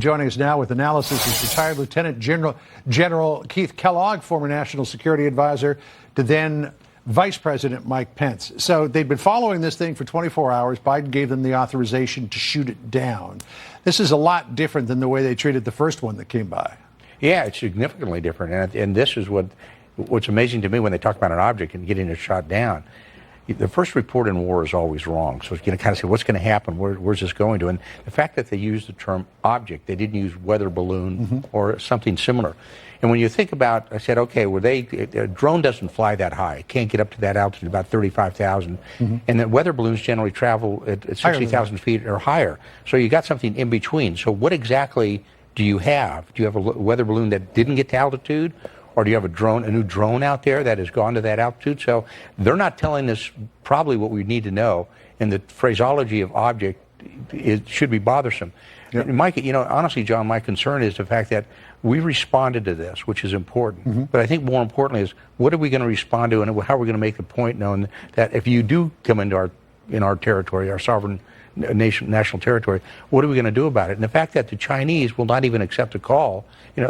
Joining us now with analysis is retired Lieutenant General Keith Kellogg, former National Security Advisor to then Vice President Mike Pence. So they'd been following this thing for 24 hours. Biden gave them the authorization to shoot it down. This is a lot different than the way they treated the first one that came by. Yeah, it's significantly different. And this is what's amazing to me when they talk about an object and getting it shot down. The first report in war is always wrong. So it's going to kind of say, what's going to happen? Where's this going to? And the fact that they used the term object, they didn't use weather balloon or something similar. And when you think about, I said, okay, well, a drone doesn't fly that high. It can't get up to that altitude, about 35,000. And then weather balloons generally travel at 60,000 feet or higher. So you got something in between. So what exactly do you have? Do you have a weather balloon that didn't get to altitude? Or do you have a new drone out there that has gone to that altitude? So they're not telling us probably what we need to know. And the phraseology of object, it should be bothersome. Yep. Mike, honestly, John, my concern is the fact that we responded to this, which is important. But I think more importantly is what are we going to respond to, and how are we going to make the point known that if you do come into our territory, our sovereign national territory, what are we going to do about it? And the fact that the Chinese will not even accept a call,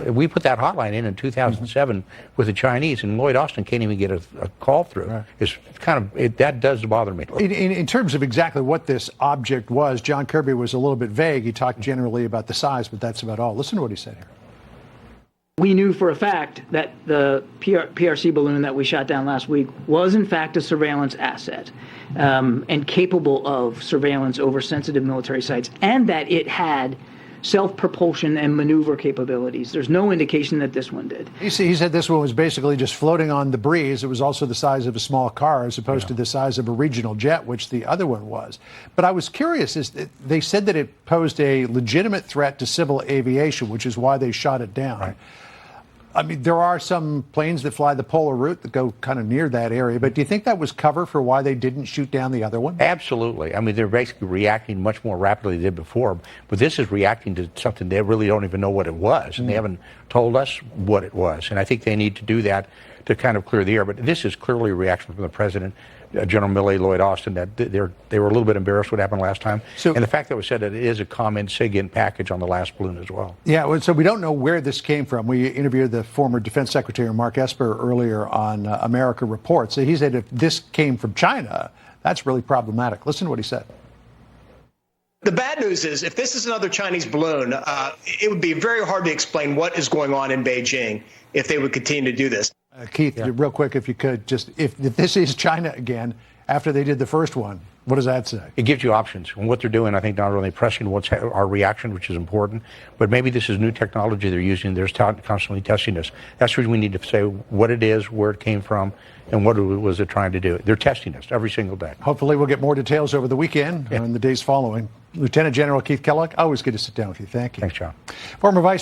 we put that hotline in 2007 with the Chinese, and Lloyd Austin can't even get a call through. Right. It's that does bother me. In terms of exactly what this object was, John Kirby was a little bit vague. He talked generally about the size, but that's about all. Listen to what he said here. We knew for a fact that the PRC balloon that we shot down last week was in fact a surveillance asset and capable of surveillance over sensitive military sites, and that it had self-propulsion and maneuver capabilities. There's no indication that this one did. He said this one was basically just floating on the breeze. It was also the size of a small car as opposed to the size of a regional jet, which the other one was. But I was curious, they said that it posed a legitimate threat to civil aviation, which is why they shot it down. Right. I mean, there are some planes that fly the polar route that go kind of near that area, but do you think that was cover for why they didn't shoot down the other one? Absolutely. I mean, they're basically reacting much more rapidly than they did before, but this is reacting to something they really don't even know what it was, and they haven't told us what it was. And I think they need to do that to kind of clear the air. But this is clearly a reaction from the president, General Milley, Lloyd Austin, that they were a little bit embarrassed what happened last time. And the fact that it was said that it is a common SIGINT package on the last balloon as well. Yeah, well, so we don't know where this came from. We interviewed the former Defense Secretary Mark Esper earlier on America Reports. So he said if this came from China, that's really problematic. Listen to what he said. The bad news is if this is another Chinese balloon, it would be very hard to explain what is going on in Beijing if they would continue to do this. Keith, real quick, if you could, just if this is China again, after they did the first one, what does that say? It gives you options. And what they're doing, I think, not only pressing what's our reaction, which is important, but maybe this is new technology they're using. They're constantly testing this. That's where we need to say what it is, where it came from, and what was it trying to do. They're testing us every single day. Hopefully we'll get more details over the weekend and the days following. Lieutenant General Keith Kellogg, always good to sit down with you. Thank you. Thanks, John. Former Vice